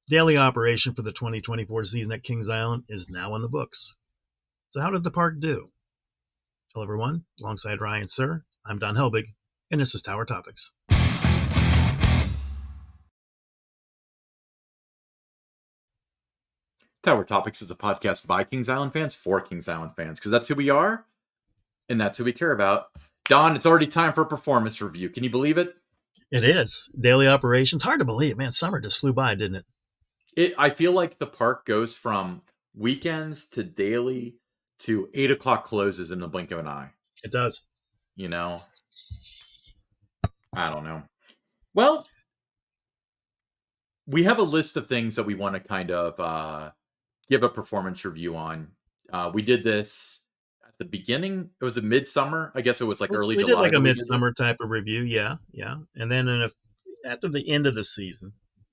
Daily operation for the 2024 season at Kings Island is now in the books. So how did the park do? Hello everyone, alongside Ryan Sir, I'm Don Helbig, and this is Tower Topics. Tower Topics is a podcast by Kings Island fans for Kings Island fans, because that's who we are, and that's who we care about. Don, it's already time for a performance review. Can you believe it? It is. Daily operations. Hard to believe. Man, summer just flew by, didn't it? I feel like the park goes from weekends to daily to 8 o'clock closes in the blink of an eye. It does. You know? I don't know. Well, we have a list of things that we want to kind of give a performance review on. We did this at the beginning. It was a midsummer. I guess it was like early We July. did like a midsummer type of review. Yeah. And then after the end of the season,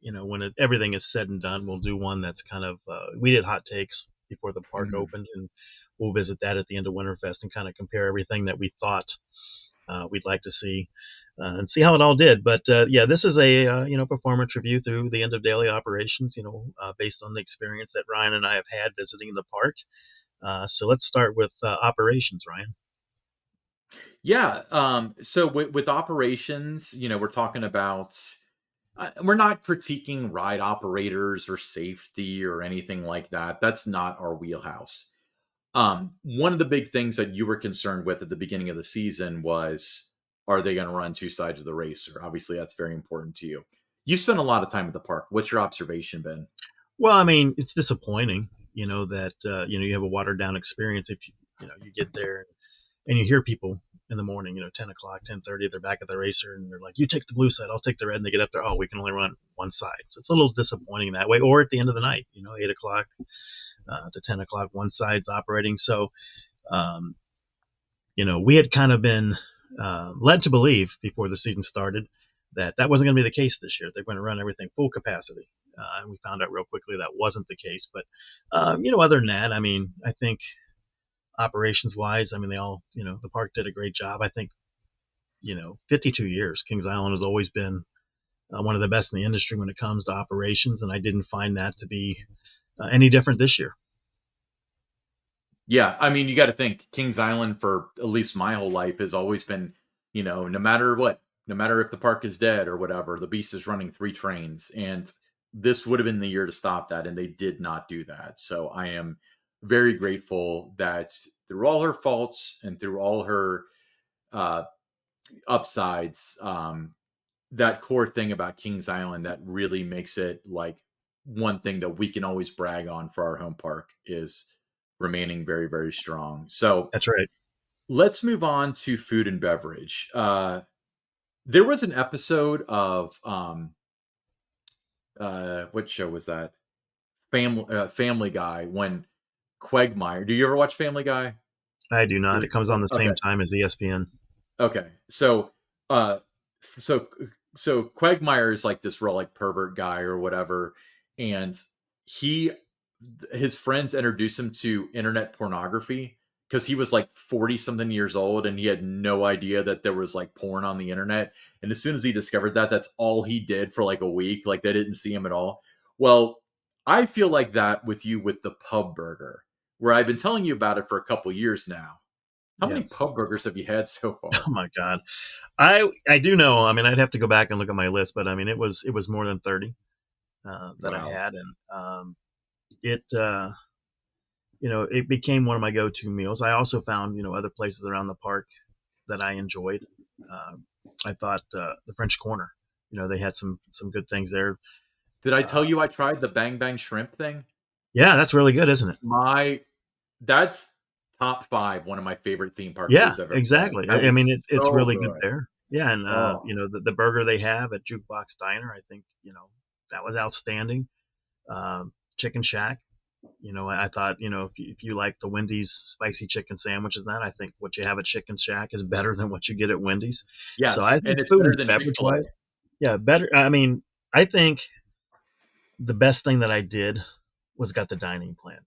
when everything is said and done, we'll do one that's kind of, we did hot takes before the park opened, and we'll visit that at the end of Winterfest and kind of compare everything that we thought we'd like to see and see how it all did. But this is a performance review through the end of daily operations, based on the experience that Ryan and I have had visiting the park. So let's start with operations, Ryan. Yeah. So with operations, we're talking about, we're not critiquing ride operators or safety or anything like that. That's not our wheelhouse. One of the big things that you were concerned with at the beginning of the season was, are they going to run two sides of the racer? Obviously, that's very important to you. You spent a lot of time at the park. What's your observation been? Well, I mean, it's disappointing, that you have a watered down experience if you get there and you hear people in the morning, 10 o'clock, 10:30, they're back at the racer and they're like, you take the blue side, I'll take the red, and they get up there, oh, we can only run one side. So it's a little disappointing that way. Or at the end of the night, 8 o'clock to 10 o'clock, one side's operating. So, we had kind of been led to believe before the season started that wasn't going to be the case this year. They're going to run everything full capacity. And we found out real quickly that wasn't the case. But, other than that, I mean, I think operations wise, I mean, they all, the park did a great job. I think, 52 years, Kings Island has always been one of the best in the industry when it comes to operations. And I didn't find that to be any different this year. Yeah, I mean, you got to think Kings Island for at least my whole life has always been, no matter what, no matter if the park is dead or whatever, the Beast is running 3 trains, and this would have been the year to stop that, and they did not do that. So I am very grateful that through all her faults and through all her uh, upsides, that core thing about Kings Island that really makes it like one thing that we can always brag on for our home park is remaining very, very strong. So That's right. let's move on to food and beverage. There was an episode of what show was that? Family Guy, when Quagmire. Do you ever watch Family Guy? I do not. It comes on the same time as ESPN. Okay. Uh so so Quagmire is like this real like pervert guy or whatever, and he his friends introduced him to internet pornography because he was like 40 something years old and he had no idea that there was like porn on the internet. And as soon as he discovered that, that's all he did for like a week. Like they didn't see him at all. Well, I feel like that with you with the pub burger, where I've been telling you about it for a couple years now. How many pub burgers have you had so far? Oh my God. I do know. I mean, I'd have to go back and look at my list, but I mean, it was more than 30 that I had, and it it became one of my go-to meals. I also found other places around the park that I enjoyed. I thought the French Corner, they had some good things there. Did I tell you I tried the Bang Bang Shrimp thing? Yeah, that's really good, isn't it? That's top 5 one of my favorite theme park Yeah, foods I've ever exactly. had. I mean, it's So really good good. there. Yeah, and the burger they have at Jukebox Diner, I think that was outstanding. Chicken Shack, I thought if you like the Wendy's spicy chicken sandwiches, that I think what you have at Chicken Shack is better than what you get at Wendy's. So Yes, I and think it's food better and than beverage Chick-fil-A. wise, yeah, better. I mean, I think the best thing that I did was got the dining plan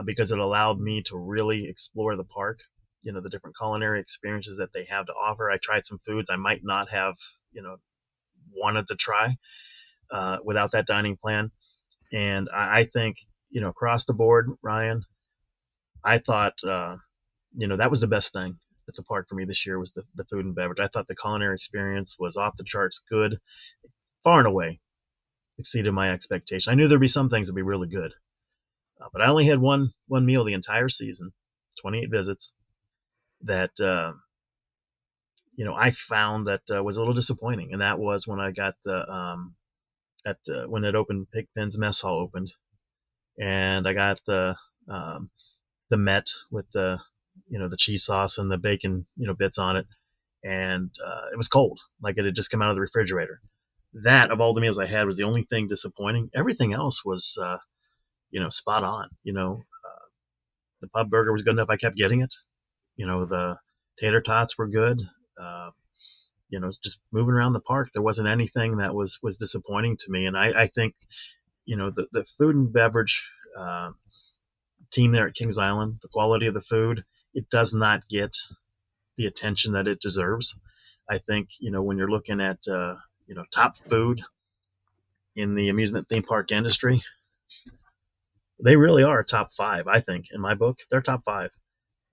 because it allowed me to really explore the park, the different culinary experiences that they have to offer. I tried some foods I might not have, wanted to try without that dining plan. And I think, across the board, Ryan, I thought, that was the best thing at the park for me this year was the food and beverage. I thought the culinary experience was off the charts good, far and away exceeded my expectation. I knew there'd be some things that'd be really good, but I only had one meal the entire season, 28 visits. That I found that was a little disappointing, and that was when I got at when it opened, Pigpen's Mess Hall opened, and I got the Met with the cheese sauce and the bacon bits on it, and it was cold, like it had just come out of the refrigerator. That of all the meals I had was the only thing disappointing. Everything else was spot on. The pub burger was good enough. I kept getting it. The tater tots were good. Uh, just moving around the park, there wasn't anything that was disappointing to me. And I think the food and beverage team there at Kings Island, the quality of the food, it does not get the attention that it deserves. I think when you're looking at top food in the amusement theme park industry, they really are top five. I think in my book, they're top five.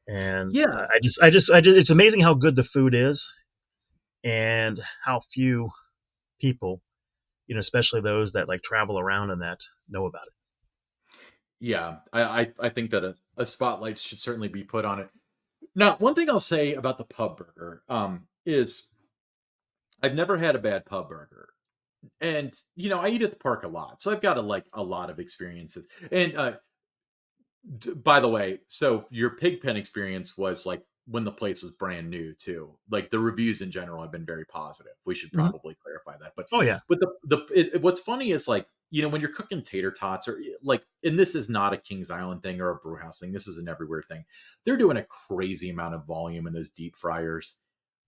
And Yeah, it's amazing how good the food is and how few people, especially those that like travel around and that know about it. yeah. I think that a spotlight should certainly be put on it. Now, one thing I'll say about the pub burger, is I've never had a bad pub burger. And I eat at the park a lot, so I've got a lot of experiences. And by the way, so your Pigpen experience was like when the place was brand new too. Like the reviews in general have been very positive. We should Mm-hmm. probably clarify that. But Oh yeah, what's funny is like when you're cooking tater tots or like, and this is not a Kings Island thing or a brew house thing. This is an everywhere thing. They're doing a crazy amount of volume in those deep fryers.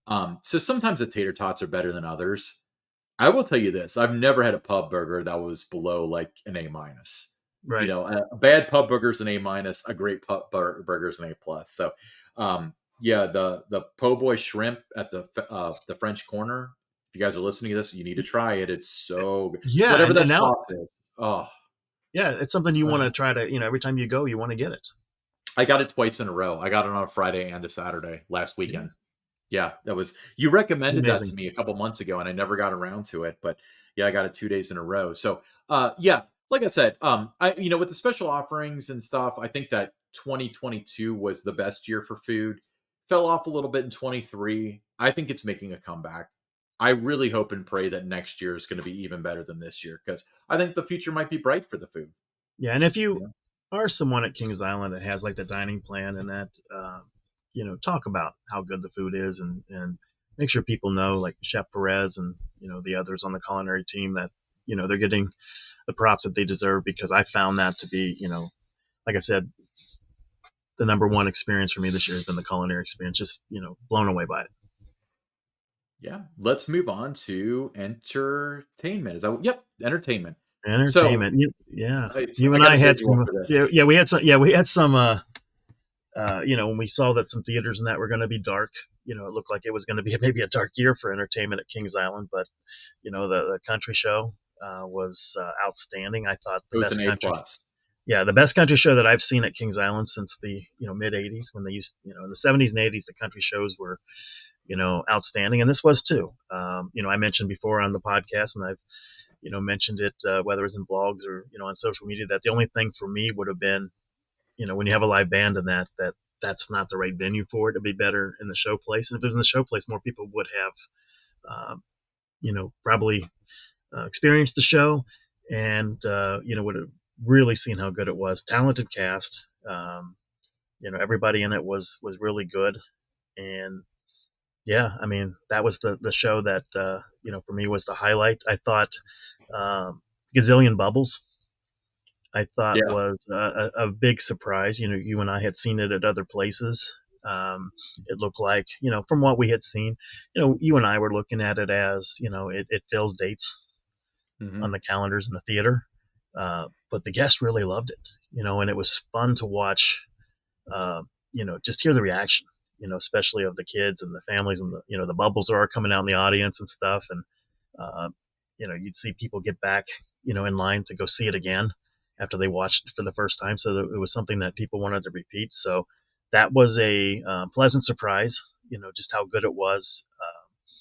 So sometimes the tater tots are better than others. I will tell you this: I've never had a pub burger that was below like an A minus. right. A bad pub burger is an A minus. A great burger is an A plus. So, yeah, the po' boy shrimp at the French Corner. If you guys are listening to this, you need to try it. It's so good. Yeah, Whatever and that now, sauce is. Oh, yeah, it's something you want uh, to try to, every time you go, you want to get it. I got it twice in a row. I got it on a Friday and a Saturday last Yeah, weekend. Yeah, that was you it's recommended that to amazing. me a couple months ago, and I never got around to it. But yeah, I got it 2 days in a row. So yeah, like I said, I with the special offerings and stuff, I think that 2022 was the best year for food. Fell off a little bit in 23. I think it's making a comeback. I really hope and pray that next year is going to be even better than this year because I think the future might be bright for the food. Yeah, and if You you know? are someone at Kings Island that has like the dining plan and that, talk about how good the food is and make sure people know, like Chef Perez and the others on the culinary team, that they're getting the props that they deserve, because I found that to be, like I said, the number one experience for me this year has been the culinary experience. Just blown away by it. Yeah. Let's move on to entertainment. Is that yep, entertainment. So Entertainment, yeah. You I and got I to had bid you up some, for this. yeah, yeah. We had some. When we saw that some theaters and that were going to be dark, it looked like it was going to be maybe a dark year for entertainment at Kings Island. But the country show was outstanding. I thought It was an A plus. the best country show that I've seen at Kings Island since the mid '80s, when they used, in the '70s and '80s, the country shows were outstanding, and this was too. I mentioned before on the podcast, and I've mentioned it, whether it was in blogs or on social media, that the only thing for me would have been, when you have a live band and that's not the right venue for it. To be better in the show place, and if it was in the show place, more people would have, probably experienced the show, and would have really seen how good it was. Talented cast. Everybody in it was really good, and yeah, I mean, that was the show that for me was the highlight. I thought Gazillion Bubbles, I thought, Yeah. was a big surprise. You and I had seen it at other places. It looked like, from what we had seen, you and I were looking at it as, it fills dates on Hmm. the calendars in the theater. But the guests really loved it, and it was fun to watch, just hear the reaction, especially of the kids and the families, when the bubbles are coming out in the audience and stuff. And, you'd see people get back, in line to go see it again. after they watched it for the first time. So it was something that people wanted to repeat. So that was a pleasant surprise. Just how good it was.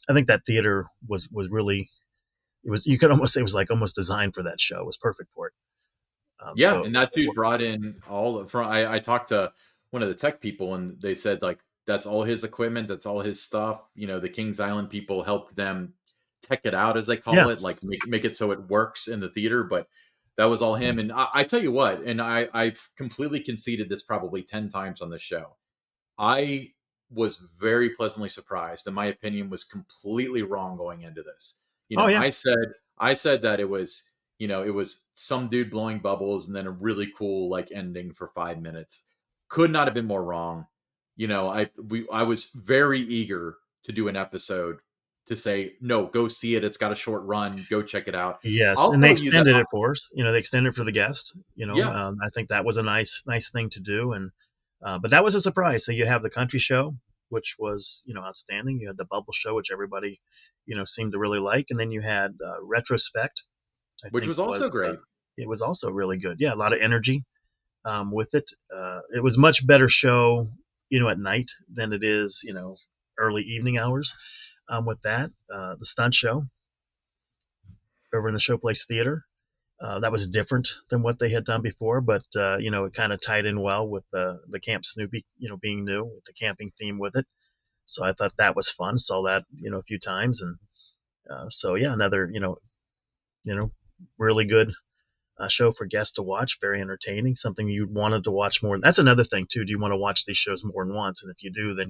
I think that theater was really, it was, you could almost say it was like almost designed for that show. It was perfect for it. Yeah, So and that dude brought in all of from I talked to one of the tech people and they said like that's all his equipment, that's all his stuff. The Kings Island people helped them tech it out as they yeah, call it, like make it so it works in the theater, but that was all him. And I tell you what, and I've completely conceded this probably 10 times on this show. I was very pleasantly surprised, and my opinion was completely wrong going into this. oh yeah, I said that it was some dude blowing bubbles and then a really cool like ending for 5 minutes. Could not have been more wrong. I was very eager to do an episode to say no, go see it. It's got a short run. Go check it out. yes, I'll and they tell you that. extended it for us. They extended it for the guest. Yeah, I think that was a nice thing to do, and but that was a surprise. So you have the country show, which was outstanding. You had the bubble show, which everybody seemed to really like, and then you had retrospect. I which think was also was great. it was also really good. Yeah, a lot of energy with it. It was much better show at night than it is early evening hours. With that, the stunt show over in the Showplace Theater. That was different than what they had done before, but it kind of tied in well with the Camp Snoopy, being new with the camping theme with it. So I thought that was fun. Saw that a few times, and so yeah, another you know really good show for guests to watch. Very entertaining. Something you wanted to watch more. That's another thing too. Do you want to watch these shows more than once? And if you do, then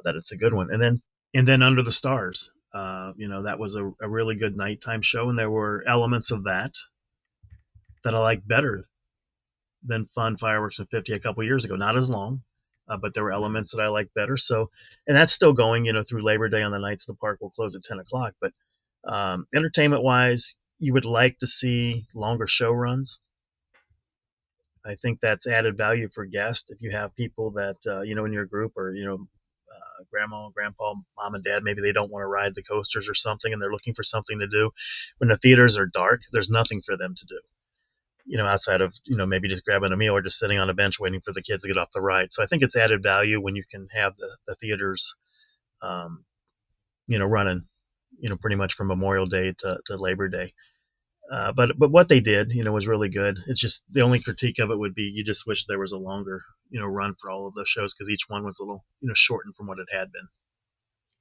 that it's a good one. And then Under the Stars. That was a really good nighttime show, and there were elements of that I like better than Fun Fireworks and 50 a couple years ago. Not as long, but there were Mhm. elements that I like better. So, and that's still going, through Labor Day on the nights the park will close at 10 o'clock. But entertainment wise, you would like to see longer show runs. I think that's added value for guests. If you have people that, in your group or, grandma, grandpa, mom, and dad, maybe they don't want to ride the coasters or something and they're looking for something to do. When the theaters are dark, there's nothing for them to do, outside of, maybe just grabbing a meal or just sitting on a bench waiting for the kids to get off the ride. So I think it's added value when you can have the theaters, um, running, pretty much from Memorial Day to Labor Day. But what they did, was really good. It's just the only critique of it would be you just wish there was a longer, run for all of those shows because each one was a little, shortened from what it had been.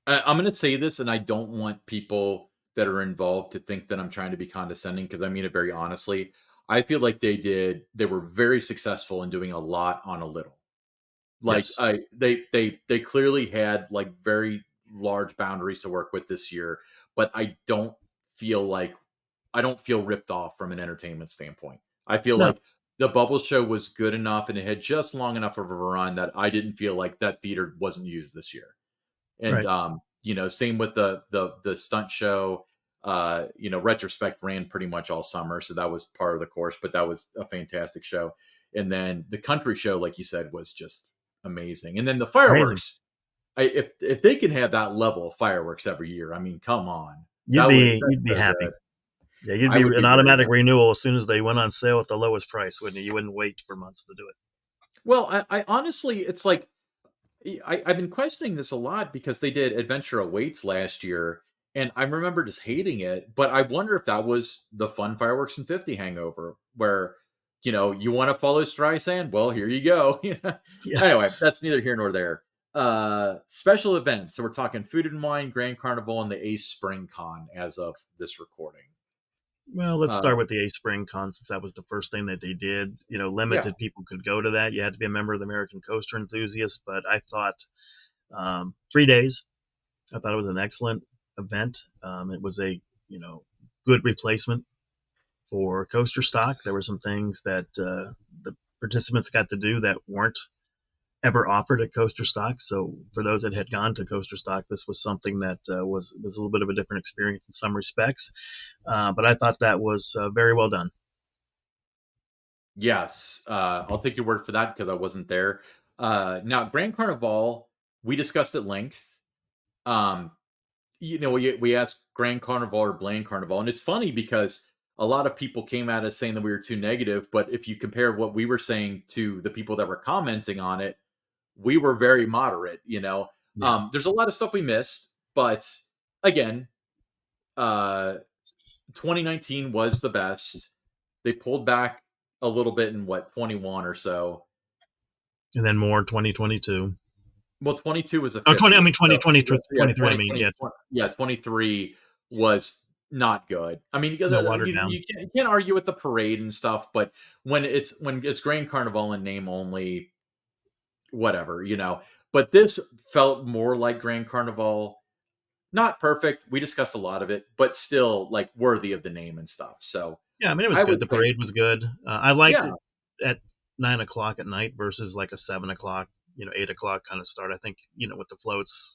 I'm going to say this, and I don't want people that are involved to think that I'm trying to be condescending because I mean it very honestly. I feel like they were very successful in doing a lot on a little. Like Yes. they clearly had like very large boundaries to work with this year, but feel like I don't feel ripped off from an entertainment standpoint. I feel No. like the bubble show was good enough and it had just long enough of a run that I didn't feel like that theater wasn't used this year. And Right. same with the stunt show. Retrospect ran pretty much all summer, so that was part of the course, but that was a fantastic show. And then the country show, like you said, was just amazing. And then the Amazing. fireworks, if they can have that level of fireworks every year, I mean, come on. You'd That's be so happy. good. Yeah, you'd I be would an be very automatic happy. renewal as soon as they went on sale at the lowest price, wouldn't you? You wouldn't wait for months to do it. Well, I honestly, it's like I've been questioning this a lot because they did Adventure Awaits last year, and I remember just hating it. But I wonder if that was the Fun Fireworks and 50 hangover, where you want to follow Streisand. Well, here you go. Yeah. Anyway, that's neither here nor there. Special events. So we're talking Food and Wine, Grand Carnival, and the Ace Spring Con as of this recording. Well, let's Uh, start with the A Spring Con since that was the first thing that they did. yeah, Limited people could go to that. You had to be a member of the American Coaster Enthusiasts, but I thought 3 days. I thought it was an excellent event. It was a good replacement for coaster stock. There were some things that the participants got to do that weren't ever offered at coaster stock. So for those that had gone to coaster stock, this was something that was a little bit of a different experience in some respects. But I thought that was very well done. yes. I'll take your word for that because I wasn't there. Now, Grand Carnival, we discussed at length. Um, we asked Grand Carnival or Bland Carnival, and it's funny because a lot of people came at us saying that we were too negative. But if you compare what we were saying to the people that were commenting on it, we were very moderate. Yeah. There's a lot of stuff we missed, but again, uh, 2019 was the best. They pulled back a little bit in what 21 or so. And then more 2022. Well, 22 was a Oh, 20, I 50th. mean, So, 2023, yeah, 23, I mean, yeah, yeah, 23 was not good. I mean, no, watered you, down. you can't argue with the parade and stuff, but when it's Grand Carnival in name only, whatever. But this felt more like Grand Carnival. Not perfect. We discussed a lot of it, but still like worthy of the name and stuff. So Yeah, I mean, it was I good. would The say, parade was good. I liked yeah, it at 9 o'clock at night versus like a 7 o'clock, 8 o'clock kind of start. I think, with the floats,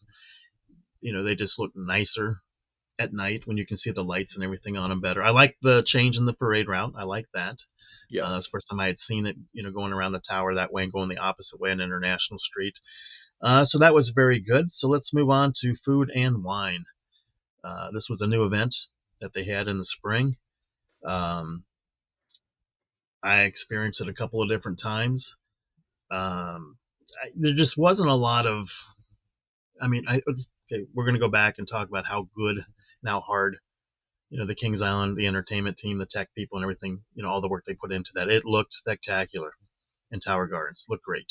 they just look nicer at night when you can see the lights and everything on them better. I like the change in the parade route. I like that. That's yes. the first time I had seen it, going around the tower that way and going the opposite way on International Street. So that was very good. So let's move on to food and wine. This was a new event that they had in the spring. Um, I experienced it a couple of different times. There just wasn't a lot of. I mean, okay, we're going to go back and talk about how good and how hard the Kings Island, the entertainment team, the tech people, and everything. All the work they put into that. It looked spectacular in Tower Gardens. Looked great.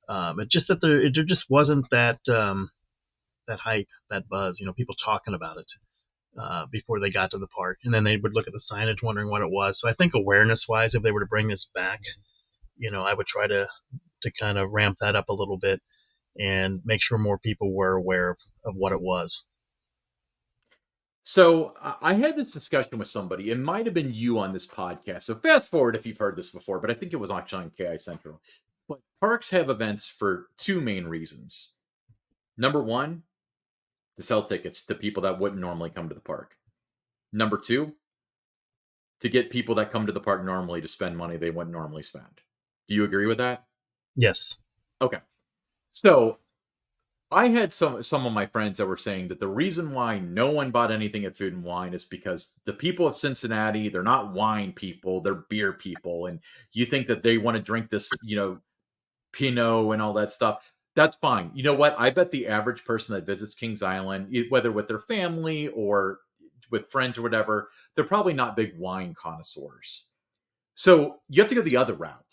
It just that there just wasn't that hype, that buzz. People talking about it before they got to the park, and then they would look at the signage, wondering what it was. So I think awareness-wise, if they were to bring this back, I would try to kind of ramp that up a little bit and make sure more people were aware of what it was. So I had this discussion with somebody. It might have been you on this podcast. So fast forward if you've heard this before, but I think it was actually on KI Central. But parks have events for two main reasons. Number one, to sell tickets to people that wouldn't normally come to the park. Number two, to get people that come to the park normally to spend money they wouldn't normally spend. Do you agree with that? Yes. Okay. So I had some of my friends that were saying that the reason why no one bought anything at Food and Wine is because the people of Cincinnati, they're not wine people, they're beer people, and you think that they want to drink this, Pinot and all that stuff. That's fine. You know what? I bet the average person that visits Kings Island, whether with their family or with friends or whatever, they're probably not big wine connoisseurs. So you have to go the other route.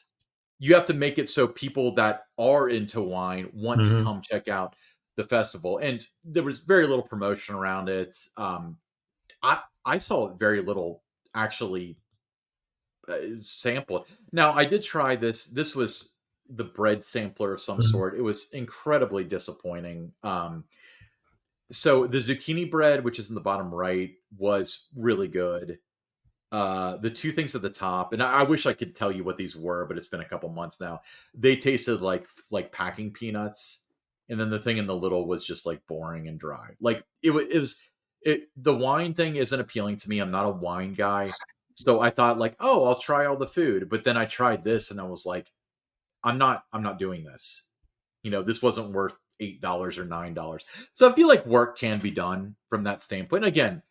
You have to make it so people that are into wine want to Mm-hmm. come check out the festival. And there was very little promotion around it. I saw very little actually sample. Now I did try this. This was the bread sampler of some Mm-hmm. sort. It was incredibly disappointing. So the zucchini bread, which is in the bottom right, was really good. The two things at the top, and I wish I could tell you what these were, but it's been a couple months now. They tasted like packing peanuts, and then the thing in the little was just like boring and dry. Like the wine thing isn't appealing to me. I'm not a wine guy, so I thought like, oh, I'll try all the food. But then I tried this, and I was like, I'm not doing this. This wasn't worth $8 or $9. So I feel like work can be done from that standpoint. Again,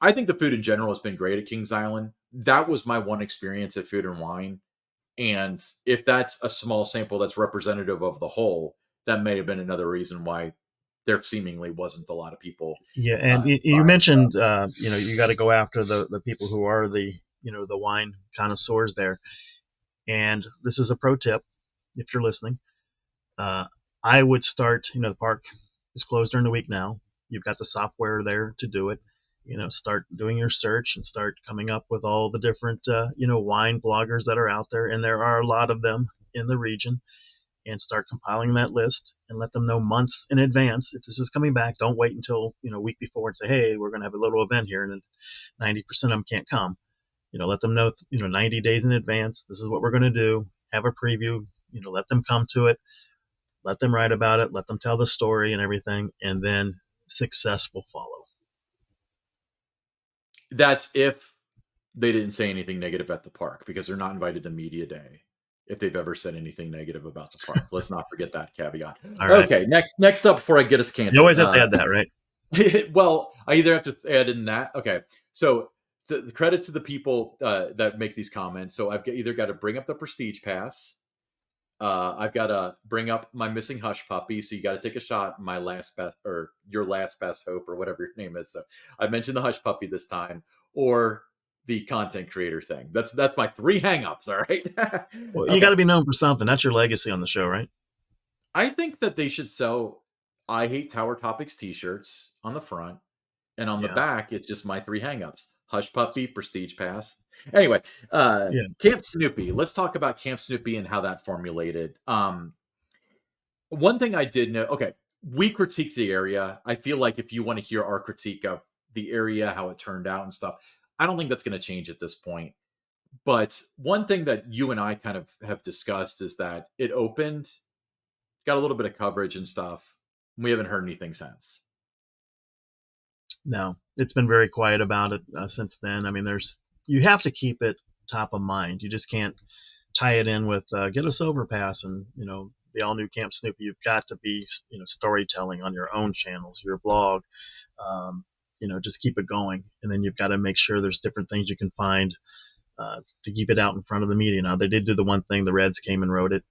I think the food in general has been great at Kings Island. That was my one experience at Food and Wine. And if that's a small sample that's representative of the whole, that may have been another reason why there seemingly wasn't a lot of people Yeah, and you buying stuff. mentioned you got to go after the people who are the wine connoisseurs there. And this is a pro tip if you're listening. Uh, I would start. The park is closed during the week now. You've got the software there to do it. Start doing your search and start coming up with all the different wine bloggers that are out there, and there are a lot of them in the region. And start compiling that list and let them know months in advance if this is coming back. Don't wait until a week before and say, hey, we're going to have a little event here, and then 90% of them can't come. Let them know 90 days in advance. This is what we're going to do. Have a preview. Let them come to it. Let them write about it. Let them tell the story and everything, and then success will follow. That's if they didn't say anything negative at the park because they're not invited to media day if they've ever said anything negative about the park. Let's not forget that caveat. All right. Okay, next up before I get us You canceled. always have to add that, right? Well, I either have to add in that. Okay, so So the credit to the people that make these comments. So either got to bring up the prestige pass. I've got to bring up my missing hush puppy. So you got to take a shot. My last best, or your last best hope, or whatever your name is. So I mentioned the hush puppy this time, or the content creator thing. That's my three hangups. All right. Well, you got Okay. to be known for something. That's your legacy on the show, right? I think that they should sell I hate Tower Topics t-shirts on the front, and on the Yeah. back it's just my three hangups. Hush Puppy, Prestige Pass. Anyway, Yeah. Camp Snoopy. Let's talk about Camp Snoopy and how that formulated. One thing I did know, okay, we critiqued the area. I feel like if you want to hear our critique of the area, how it turned out and stuff, I don't think that's going to change at this point. But one thing that you and I kind of have discussed is that it opened, got a little bit of coverage and stuff. We haven't heard anything since. No, it's been very quiet about it since then. I mean, you have to keep it top of mind. You just can't tie it in with get us overpass and the all new Camp Snoopy. You've got to be storytelling on your own channels, your blog. Um, just keep it going, and then you've got to make sure there's different things you can find to keep it out in front of the media. Now they did do the one thing, the Reds came and wrote it.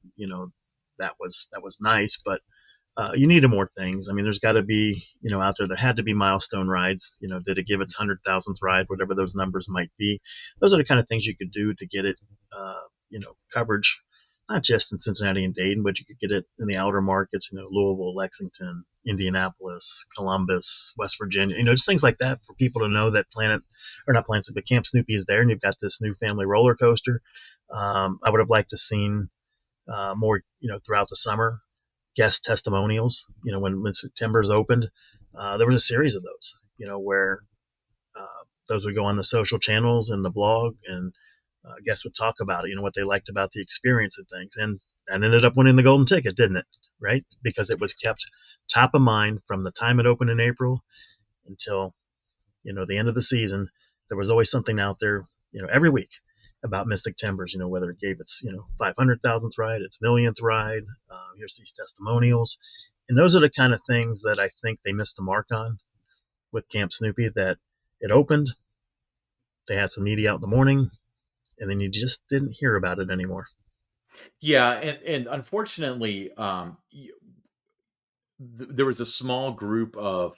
That was nice, but you needed more things. I mean, there's got to be, out there. There had to be milestone rides. Did it give its 100,000th ride, whatever those numbers might be? Those are the kind of things you could do to get it, coverage, not just in Cincinnati and Dayton, but you could get it in the outer markets. Louisville, Lexington, Indianapolis, Columbus, West Virginia. Just things like that for people to know that not Planet, but Camp Snoopy is there, and you've got this new family roller coaster. I would have liked to seen more, throughout the summer guest testimonials. When September's opened, there was a series of those. Where those would go on the social channels and the blog, and guests would talk about it. What they liked about the experience and things, and that ended up winning the golden ticket, didn't it? Right, because it was kept top of mind from the time it opened in April until the end of the season. There was always something out there, every week about Mystic Timbers, whether it gave its, 500,000th ride, its millionth ride. Here's these testimonials. And those are the kind of things that I think they missed the mark on with Camp Snoopy, that it opened, they had some media out in the morning, and then you just didn't hear about it anymore. Yeah, and unfortunately, there was a small group of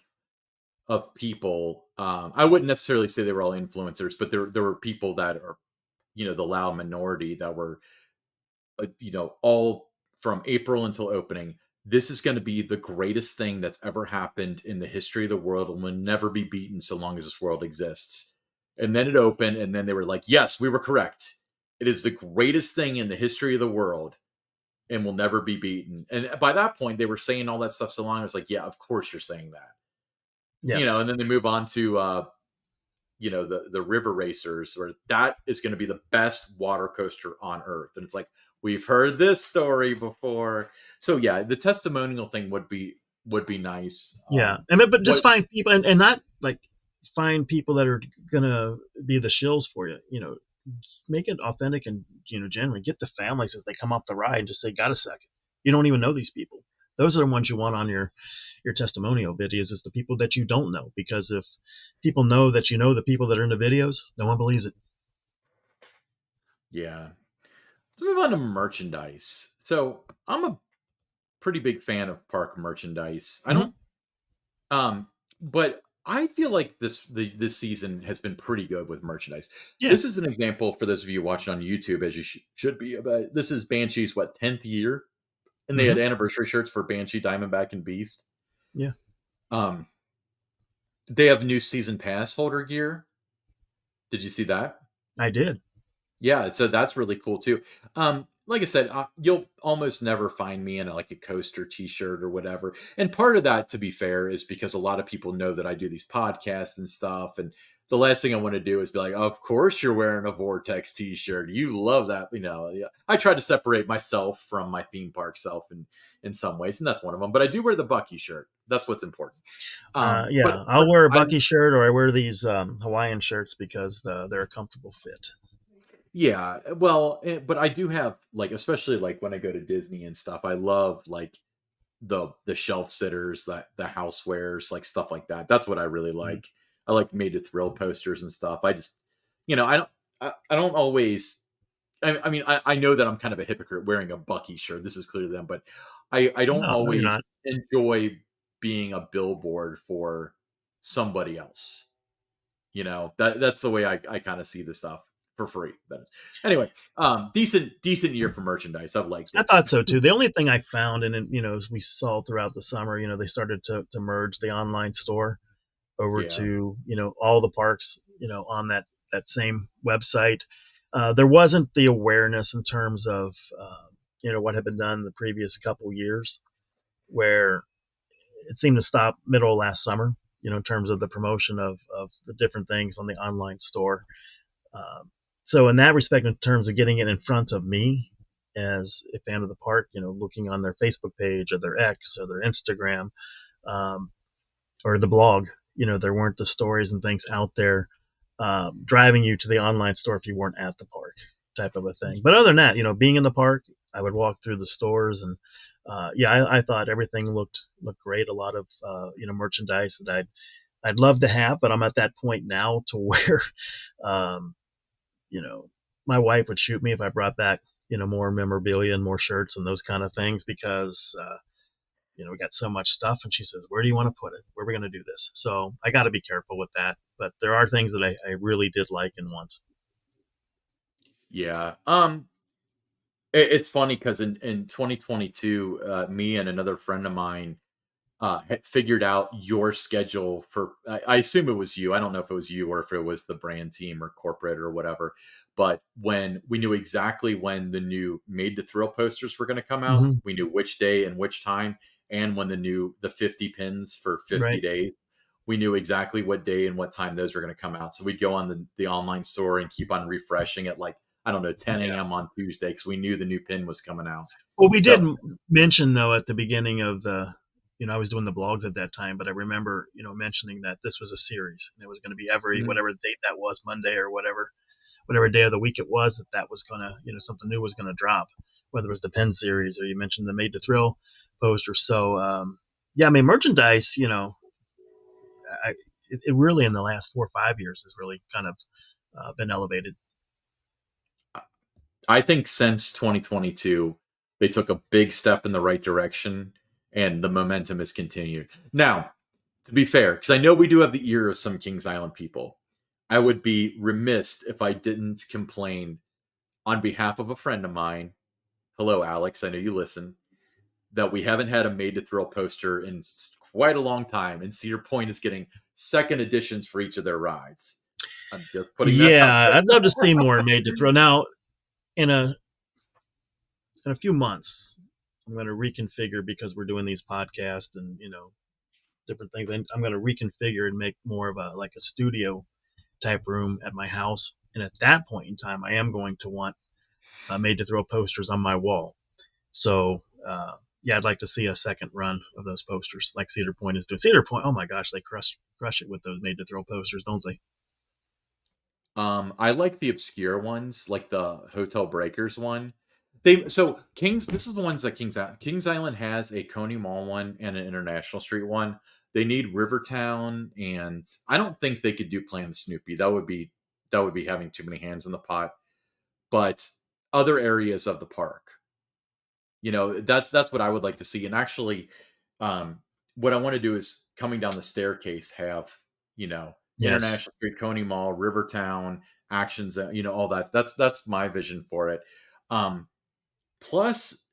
people. I wouldn't necessarily say they were all influencers, but there were people that are, the loud minority that were, all from April until opening. This is going to be the greatest thing that's ever happened in the history of the world and will never be beaten so long as this world exists. And then it opened, and then they were like, yes, we were correct. It is the greatest thing in the history of the world and will never be beaten. And by that point, they were saying all that stuff so long. I was like, yeah, of course you're saying that. Yes. And then they move on to the river racers, where that is going to be the best water coaster on earth. And it's like, we've heard this story before. So yeah, the testimonial thing would be nice. Yeah. But just What find people, and not like find people that are going to be the shills for you. Make it authentic and genuine. Get the families as they come off the ride and just say, "Got a second?" You don't even know these people. Those are the ones you want on your testimonial videos. Is the people that you don't know, because if people know that the people that are in the videos, no one believes it. Yeah. Let's move on to merchandise. So I'm a pretty big fan of park merchandise. I Hmm. don't but I feel like this season has been pretty good with merchandise. Yeah. This is an example for those of you watching on YouTube, as you should be. But this is Banshee's 10th year, and they Hmm. had anniversary shirts for Banshee, Diamondback, and Beast. Yeah. Um, they have new season pass holder gear. Did you see that? I did. Yeah, so that's really cool too. Like I said, you'll almost never find me in a coaster T-shirt or whatever. And part of that, to be fair, is because a lot of people know that I do these podcasts and stuff. And the last thing I want to do is be like, "Of course you're wearing a Vortex T-shirt. You love that." Yeah. I try to separate myself from my theme park self in some ways, and that's one of them. But I do wear the Bucky shirt. That's what's important. But Yeah, I'll wear a I Bucky shirt, or I wear these Hawaiian shirts because they're a comfortable fit. Yeah, well, but I do have especially when I go to Disney and stuff, I love the shelf sitters, that the housewares, stuff like that. That's what I really Mhm. like. I like made to thrill posters and stuff. I just I don't always. I mean, I know that I'm kind of a hypocrite wearing a Bucky shirt. This is clear to them, but I don't No, no, you're always not. enjoy being a billboard for somebody else. That's the way I kind of see the stuff for free. That is. Anyway, decent year for merchandise. I've liked I it. thought so too. The only thing I found, and as we saw throughout the summer, they started to merge the online store over Yeah. to all the parks on that same website. There wasn't the awareness in terms of what had been done in the previous couple years, where it seemed to stop middle of last summer. In terms of the promotion of the different things on the online store. Um, so in that respect, in terms of getting it in front of me as a fan of the park, looking on their Facebook page or their X or their Instagram, um, or the blog, there weren't the stories and things out there driving you to the online store if you weren't at the park, type of a thing. But other than that, being in the park, I would walk through the stores and yeah, I thought everything looked great. A lot of merchandise that I'd love to have, but I'm at that point now to where um, you know, my wife would shoot me if I brought back, more memorabilia and more shirts and those kind of things because, we got so much stuff. And she says, where do you want to put it? Where are we going to do this? So I got to be careful with that. But there are things that I really did like and want. Yeah. It's funny because in 2022, me and another friend of mine had figured out your schedule for. I assume it was you. I don't know if it was you or if it was the brand team or corporate or whatever. But when we knew exactly when the new Made to Thrill posters were going to come out, Hmm. we knew which day and which time, and when the 50 pins for 50 Right. days, we knew exactly what day and what time those were going to come out. So we'd go on the online store and keep on refreshing at, like, I don't know, 10 Yeah. a.m. on Tuesday because we knew the new pin was coming out. Well, we did So, mention though at the beginning of I was doing the blogs at that time, but I remember, mentioning that this was a series and it was going to be every mhm. whatever date that was, Monday or whatever day of the week it was, that was gonna, something new was gonna drop, whether it was the pen series or you mentioned the Made to Thrill poster. So yeah, I mean merchandise, it really in the last 4 or 5 years has really kind of been elevated. I think since 2022, they took a big step in the right direction and the momentum has continued. Now, to be fair, because I know we do have the ear of some Kings Island people, I would be remiss if I didn't complain on behalf of a friend of mine. Hello, Alex. I know you listen. That we haven't had a Made to Thrill poster in quite a long time, and Cedar Point is getting second editions for each of their rides. I'm just putting that out Yeah, there. I'd love to see more Made to Thrill. Now, in a in a few months, I'm going to reconfigure because we're doing these podcasts and different things. I'm going to reconfigure and make more of a like a studio type room at my house. And at that point in time, I am going to want Made to Thrill posters on my wall. So yeah, I'd like to see a second run of those posters like Cedar Point is doing. Cedar Point, oh my gosh, they crush it with those Made to Thrill posters, don't they? I like the obscure ones, like the Hotel Breakers one. They so Kings. This is the ones that Kings Island has a Coney Mall one and an International Street one. They need Rivertown, and I don't think they could do Planet Snoopy. That would be having too many hands in the pot. But other areas of the park, that's what I would like to see. And actually, um, what I want to do is coming down the staircase have Yes. International Street, Coney Mall, Rivertown, Actions, all that. That's my vision for it. Um, Plus,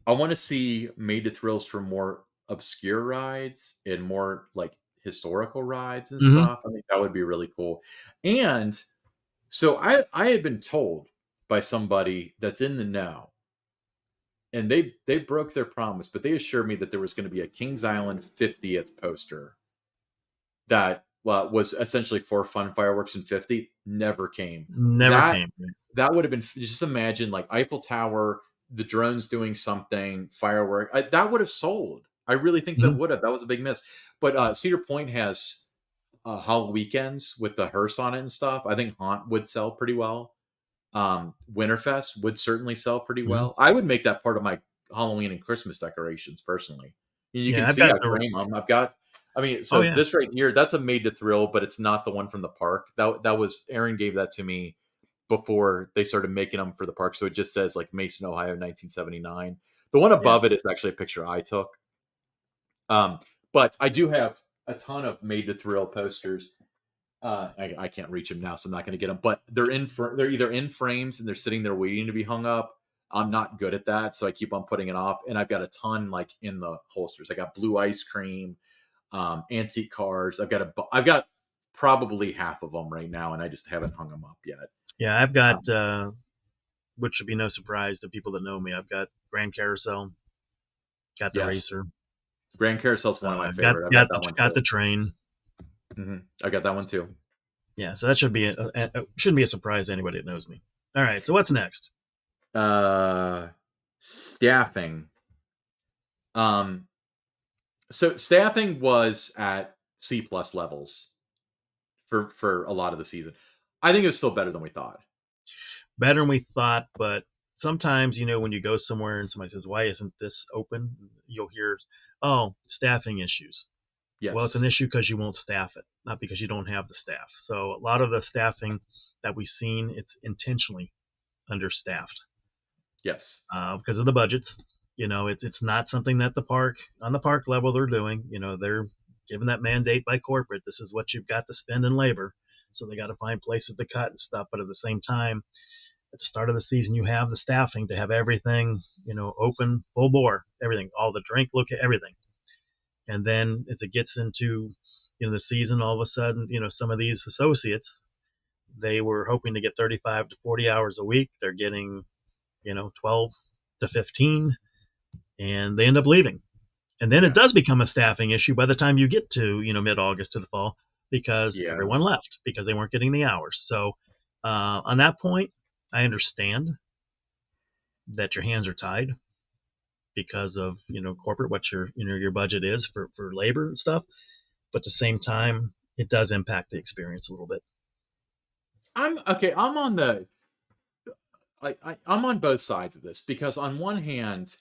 I want to see Made to Thrills for more obscure rides and more like historical rides and Hmm. stuff. I think that would be really cool. And so I had been told by somebody that's in the know, and they broke their promise, but they assured me that there was going to be a Kings Island 50th poster that was essentially for Fun Fireworks in 50. Never came. Never That came. that would have been, just imagine, like, Eiffel Tower, the drones doing something, firework. That would have sold. I really think that Hmm. would have. That was a big miss. But Cedar Point has Hall Weekends with the hearse on it and stuff. I think Haunt would sell pretty well. Winterfest would certainly sell pretty Hmm. well. I would make that part of my Halloween and Christmas decorations personally. You Yeah, can I've see got I the frame them. I've got I mean, Oh so yeah, this right here, that's a made to thrill, but it's not the one from the park. That was Aaron gave that to me before they started making them for the park. So it just says like Mason, Ohio, 1979. The one yeah, above it is actually a picture I took. Um, but I do have a ton of made to thrill posters. I can't reach them now, so I'm not going to get them. But they're either in frames and they're sitting there waiting to be hung up. I'm not good at that, so I keep on putting it off. And I've got a ton like in the holsters. I got blue ice cream, antique cars. I've got probably half of them right now, and I just haven't hung them up yet. yeah. I've got, Um, which should be no surprise to people that know me. I've got Grand Carousel, got the yes, racer, Grand Carousel's one of my got favorite. I've got got the that one got too. the train. I got that one too. Yeah, so that should be shouldn't be a surprise to anybody that knows me. All right, so what's next? Uh, Staffing. Um, so staffing was at C plus levels for a lot of the season. I think it was still better than we thought. Better than we thought, but sometimes when you go somewhere and somebody says, "Why isn't this open?" You'll hear, "Oh, staffing issues." Well, it's an Yes, issue because you won't staff it, not because you don't have the staff. So a lot of the staffing that we've seen, it's intentionally understaffed yes, because of the budgets. It's not something that the park on the park level they're doing. They're given that mandate by corporate. This is what you've got to spend in labor. So they got to find places to cut and stuff. But at the same time, at the start of the season, you have the staffing to have everything, open, full bore, everything, all the drink, look at everything. And then as it gets into, the season, all of a sudden, some of these associates, they were hoping to get 35 to 40 hours a week. They're getting, 12 to 15, and they end up leaving. And then it yeah, does become a staffing issue by the time you get to, mid-August to the fall, because yeah. everyone left because they weren't getting the hours. So on that point, I understand that your hands are tied because of corporate, what your budget is for labor and stuff. But at the same time, it does impact the experience a little bit. I'm okay. I'm on both sides of this because on one hand,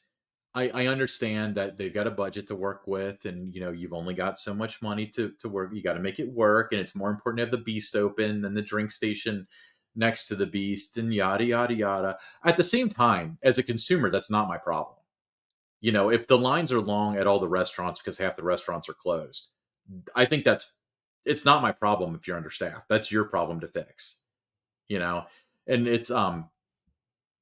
I understand that they've got a budget to work with, and you've only got so much money to work. You got to make it work, and it's more important to have the Beast open than the drink station next to the Beast, and yada yada yada. At the same time, as a consumer, that's not my problem. If the lines are long at all the restaurants because half the restaurants are closed, I think it's not my problem if you're understaffed. That's your problem to fix. You know, and it's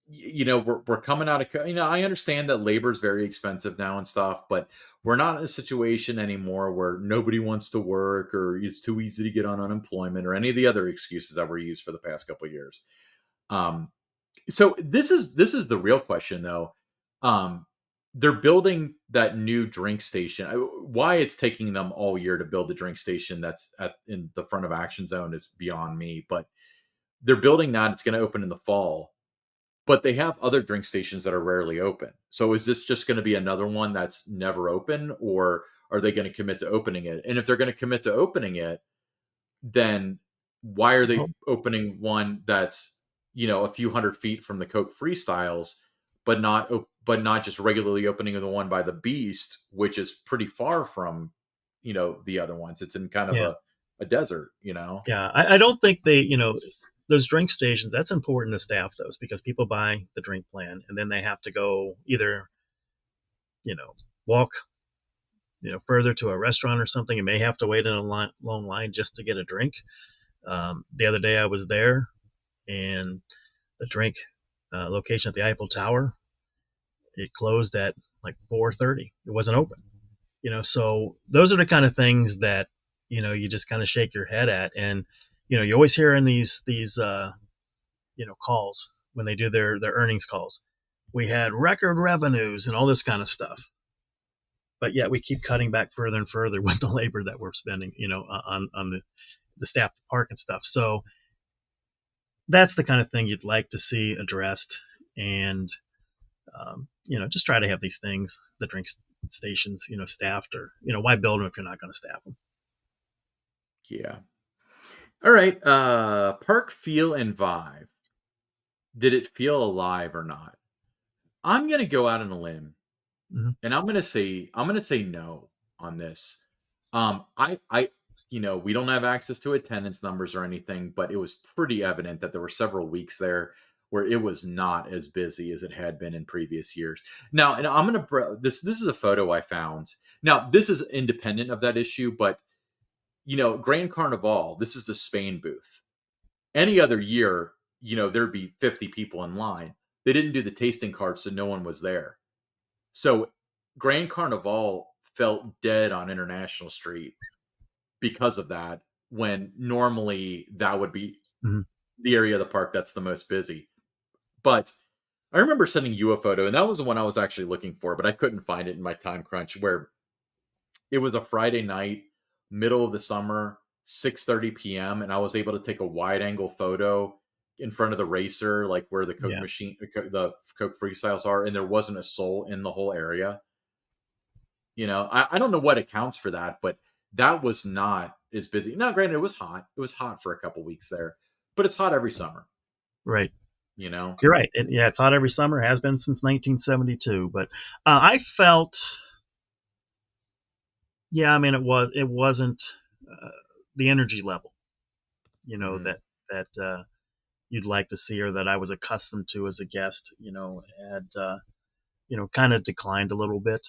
we're coming out of I understand that labor is very expensive now and stuff, but we're not in a situation anymore where nobody wants to work or it's too easy to get on unemployment or any of the other excuses that were used for the past couple of years. um so this is the real question though. um they're building that new drink station. Why it's taking them all year to build the drink station that's at in the front of Action Zone is beyond me, but they're building that. It's going to open in the fall, but they have other drink stations that are rarely open. So is this just going to be another one that's never open, or are they going to commit to opening it? And if they're going to commit to opening it, then why are they Well, opening one that's a few hundred feet from the Coke Freestyles, but not just regularly opening the one by the Beast, which is pretty far from the other ones. It's in kind of yeah, a desert. You know. yeah. I don't think those drink stations. That's important to staff those because people buy the drink plan and then they have to go either walk further to a restaurant or something. You may have to wait in a long line just to get a drink. The other day I was there and the drink location at the Eiffel Tower, it closed at like 4:30. It wasn't open. So those are the kind of things that you just kind of shake your head at. And you always hear in these calls when they do their earnings calls, we had record revenues and all this kind of stuff, but yet we keep cutting back further and further with the labor that we're spending on the staff park and stuff. So that's the kind of thing you'd like to see addressed. And just try to have these things, the drink stations, staffed. Or why build them if you're not going to staff them? Yeah. All right. Park feel and vibe. Did it feel alive or not? I'm gonna go out on a limb, Hmm. and I'm gonna say no on this. I we don't have access to attendance numbers or anything, but it was pretty evident that there were several weeks there where it was not as busy as it had been in previous years. Now, and I'm gonna this is a photo I found. Now, this is independent of that issue, but Grand Carnival, this is the Spain booth. Any other year, there'd be 50 people in line. They didn't do the tasting cards, so no one was there. So Grand Carnival felt dead on International Street because of that, when normally that would be Mhm. the area of the park that's the most busy. But I remember sending you a photo, and that was the one I was actually looking for, but I couldn't find it in my time crunch, where it was a Friday night, middle of the summer, 6:30 p.m., and I was able to take a wide angle photo in front of the racer, like where the Coke Yeah. machine, the Coke freestyles are, and there wasn't a soul in the whole area. I don't know what accounts for that, but that was not as busy. Now, granted, it was hot. It was hot for a couple weeks there, but it's hot every summer. Right. You know. You're right. Yeah, it's hot every summer. Has been since 1972. But I felt, yeah, I mean, it wasn't uh, the energy level, Mhm. that you'd like to see, or that I was accustomed to as a guest. Had kind of declined a little bit.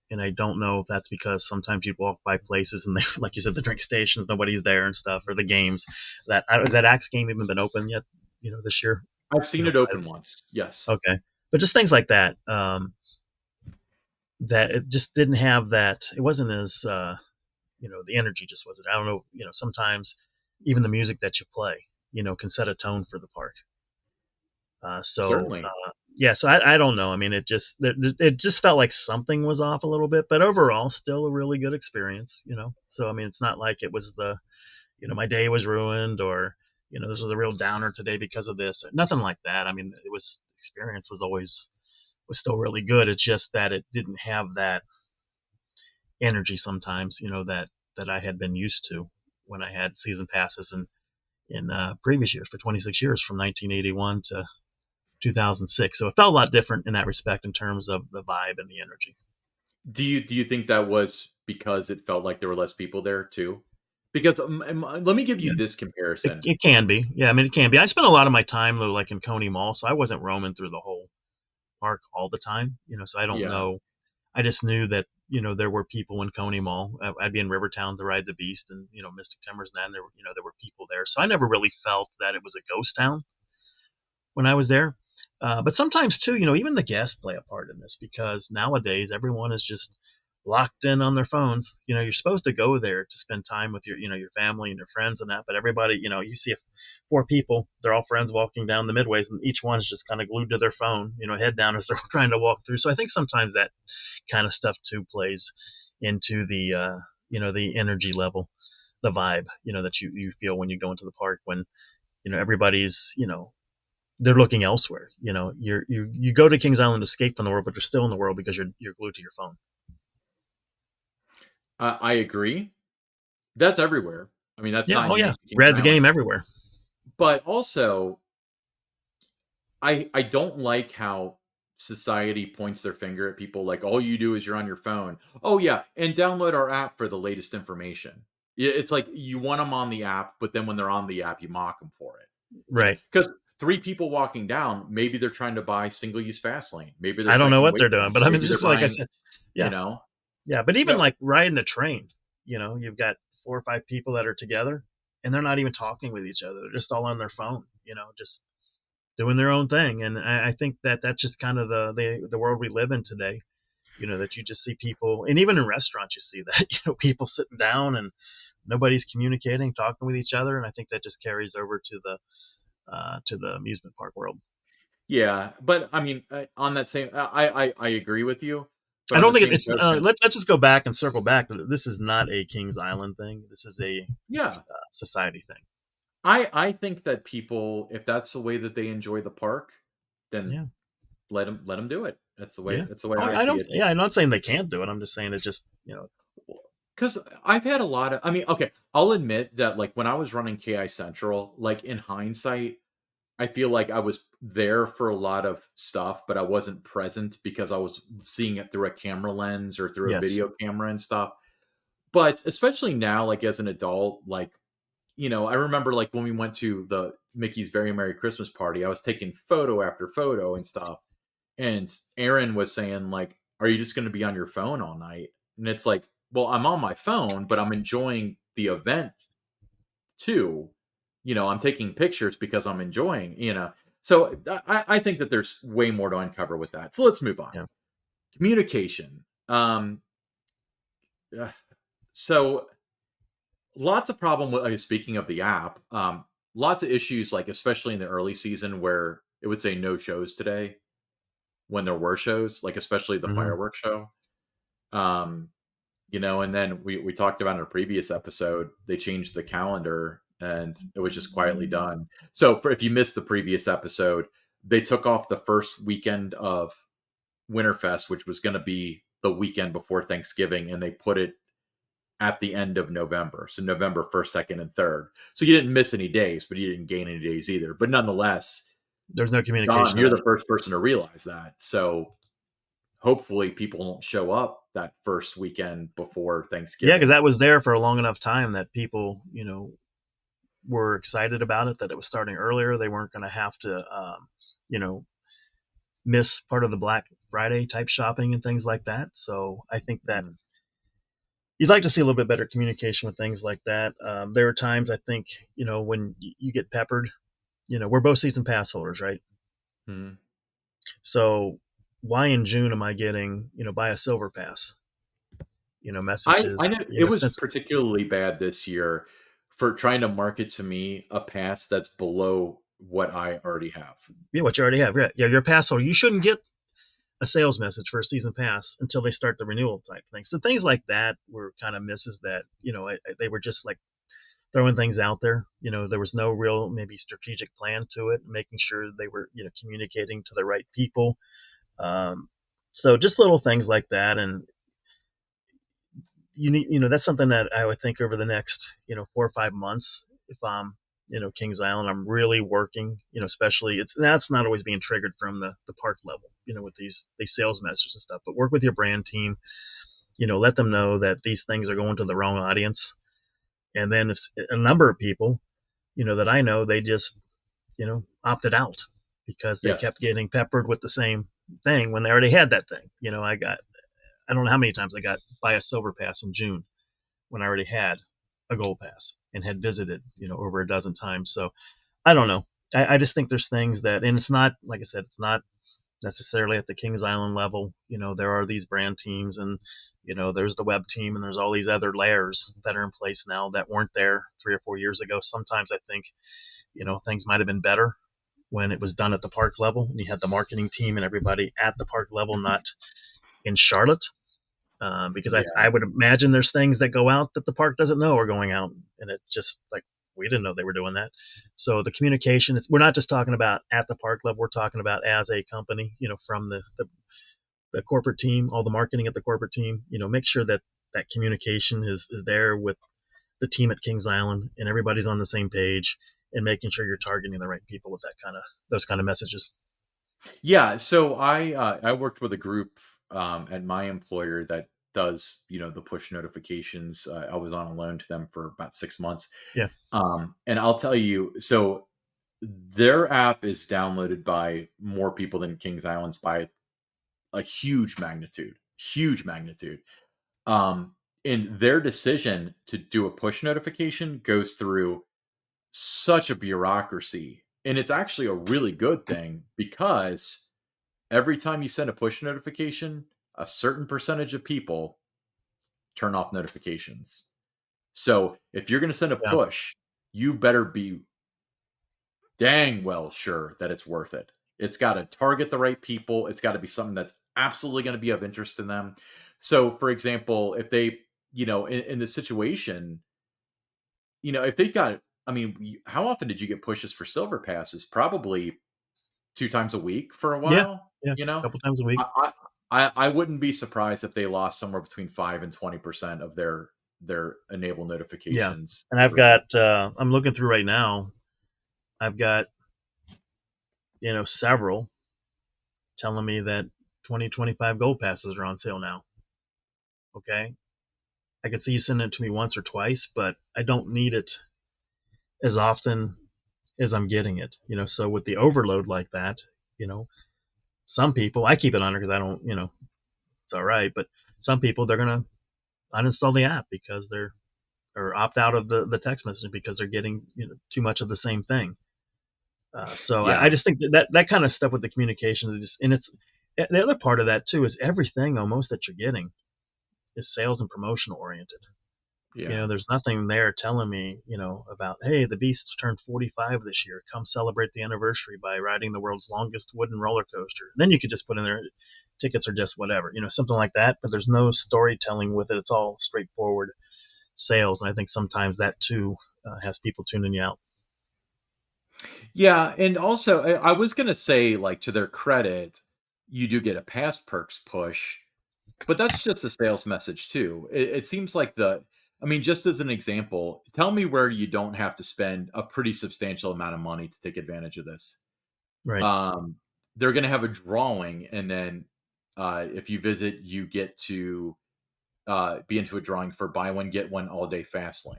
And I don't know if that's because sometimes you'd walk by places and they, like you said, the drink stations, nobody's there and stuff, or the games. Has that Axe game even been open yet? This year. I've You seen know, it open once. Yes. okay, but just things like that. That it just didn't have that. It wasn't as the energy just wasn't. I don't know. Sometimes even the music that you play, can set a tone for the park. Certainly. Yeah, so I don't know. I mean, it just felt like something was off a little bit, but overall, still a really good experience. So I mean, it's not like it was my day was ruined, or this was a real downer today because of this. Nothing like that. I mean, experience was still really good. It's just that it didn't have that energy sometimes, that I had been used to when I had season passes in previous years for 26 years from 1981 to 2006. So it felt a lot different in that respect in terms of the vibe and the energy. Do you think that was because it felt like there were less people there too? Because let me give you Yeah, this it, comparison. it can be. Yeah, I mean, it can be. I spent a lot of my time though, like in Coney Mall, so I wasn't roaming through the whole park all the time. So I don't Yeah. know. I just knew that there were people in Coney Mall. I'd be in Rivertown to ride the Beast, and Mystic Timbers. And then there were people there, so I never really felt that it was a ghost town when I was there. But sometimes too, even the guests play a part in this, because nowadays everyone is just locked in on their phones. You're supposed to go there to spend time with your family and your friends and that, but everybody, you see if four people, they're all friends walking down the midways, and each one's just kind of glued to their phone, head down as they're trying to walk through. So I think sometimes that kind of stuff too plays into the energy level, the vibe, that you feel when you go into the park, when everybody's they're looking elsewhere. You go to Kings Island to escape from the world, but you're still in the world because you're glued to your phone. I agree. That's everywhere. I mean, that's Yeah. not Oh yeah. unique to Kings Red's Island. game everywhere. But also, I don't like how society points their finger at people like, all you do is you're on your phone. Oh yeah, and download our app for the latest information. It's like you want them on the app, but then when they're on the app, you mock them for it. Right. Because three people walking down, maybe they're trying to buy single use fast lane. Maybe they're I don't know checking what they're doing, waypoints. but I mean, Maybe they're just like I buying, said, you yeah, know, yeah. But you even know, like riding the train, you've got four or five people that are together, and they're not even talking with each other. They're just all on their phone, just doing their own thing. And I think that that's just kind of the world we live in today. That you just see people, and even in restaurants, you see that people sitting down and nobody's communicating, talking with each other, and I think that just carries over to the amusement park world. yeah. But I mean, on that same, I agree with you. But I on don't the think same it's. token, Let's just go back and circle back. This is not a Kings Island thing. This is a yeah, society thing. I think that people, if that's the way that they enjoy the park, then Yeah, let them do it. yeah. That's the way I I see don't. it. Yeah, I'm not saying they can't do it. I'm just saying it's just Because I've had a lot of, I mean, okay, I'll admit that like when I was running KI Central, like in hindsight, I feel like I was there for a lot of stuff, but I wasn't present because I was seeing it through a camera lens or through a yes. video camera and stuff. But especially now, like as an adult, like, I remember like when we went to the Mickey's Very Merry Christmas party, I was taking photo after photo and stuff. And Aaron was saying, like, are you just going to be on your phone all night? And it's like, well, I'm on my phone, but I'm enjoying the event too. I'm taking pictures because I'm enjoying. So I think that there's way more to uncover with that. So let's move on. Yeah. Communication. Uh, so lots of problem with speaking of the app, lots of issues, like especially in the early season where it would say no shows today when there were shows, like especially the Hmm. fireworks show. Um, and then we talked about in a previous episode, they changed the calendar and it was just quietly done. So if you missed the previous episode, they took off the first weekend of Winterfest, which was going to be the weekend before Thanksgiving, and they put it at the end of November. So November 1st, 2nd, and 3rd. So you didn't miss any days, but you didn't gain any days either. But nonetheless, There's no Don, communication of you're that. the first person to realize that. So hopefully people don't show up that first weekend before Yeah, because Thanksgiving. that was there for a long enough time that people, were excited about it, that it was starting earlier. They weren't going to have to, you know, miss part of the Black Friday type shopping and things like that. So I think that Mhm. you'd like to see a little bit better communication with things like that. There are times I think, when you get peppered, we're both season pass holders, right? Mhm. So why in June am I getting, buy a silver pass, I messages, know it was sent. particularly bad this year for trying to market to me a pass that's below what I already have. Yeah, what you already have. Yeah, yeah, you're a pass holder. You shouldn't get a sales message for a season pass until they start the renewal type thing. So things like that were kind of misses that, they were just like throwing things out there. There was no real maybe strategic plan to it, making sure they were, communicating to the right people. Um, so just little things like that. And that's something that I would think over the next, 4 or 5 months, if I'm, Kings Island, I'm really working, especially that's not always being triggered from the park level, with these sales messages and stuff, but work with your brand team, let them know that these things are going to the wrong audience. And then it's a number of people, that I know, they just, opted out because they Yes. kept getting peppered with the same thing when they already had that thing. I don't know how many times I got buy a silver pass in June when I already had a gold pass and had visited, over a dozen times. So I don't know. I just think there's things that, and it's not, like I said, it's not necessarily at the Kings Island level. There are these brand teams, and there's the web team, and there's all these other layers that are in place now that weren't there 3 or 4 years ago. Sometimes I think, things might have been better when it was done at the park level. And you had the marketing team and everybody at the park level, not in Charlotte. Because I Yeah. would imagine there's things that go out that the park doesn't know are going out, and it just like we didn't know they were doing that. So the communication, we're not just talking about at the park level, we're talking about as a company, from the corporate team, all the marketing at the corporate team, make sure that that communication is there with the team at Kings Island and everybody's on the same page, and making sure you're targeting the right people with that kind of those kind of messages. Yeah, so I worked with a group at my employer that does the push notifications. I was on a loan to them for about 6 months, Yeah, and I'll tell you, so their app is downloaded by more people than Kings Island's by a huge magnitude. Um, and their decision to do a push notification goes through such a bureaucracy, and it's actually a really good thing because every time you send a push notification, a certain percentage of people turn off notifications. So if you're going to send a yeah, push, you better be dang well sure that it's worth it. It's got to target the right people. It's got to be something that's absolutely going to be of interest to them. So, for example, if they, in the situation, if they got, I mean, how often did you get pushes for silver passes? Probably 2 times a week for a yeah, while, yeah. you A know? couple times a week. I wouldn't be surprised if they lost somewhere between 5 and 20% of their enable Yeah, notifications and as a I've result. got. I'm looking through right now. I've got, several telling me that 2025 gold passes are on sale now. Okay. I could see you sending it to me once or twice, but I don't need it as often as I'm getting it. So with the overload like that, you know, some people I keep it on because I don't, it's all right, but some people they're gonna uninstall the app because they're or opt out of the text messaging because they're getting too much of the same thing. So I Yeah. just think that kind of stuff with the communication and it's the other part of that too is everything almost that you're getting is sales and promotional oriented. Yeah. There's nothing there telling me, about, hey, the Beast turned 45 this year. Come celebrate the anniversary by riding the world's longest wooden roller coaster. Then you could just put in there tickets are just whatever, something like that. But there's no storytelling with it. It's all straightforward sales, and I think sometimes that too has people tuning you out. Yeah, and also I was gonna say, like, to their credit, you do get a past perks push, but that's just a sales message too. It seems like I mean, just as an example, tell me where you don't have to spend a pretty substantial amount of money to take advantage of this. Right, Um, they're gonna have a drawing, and then if you visit, you get to be into a drawing for buy one get one all day fast lane.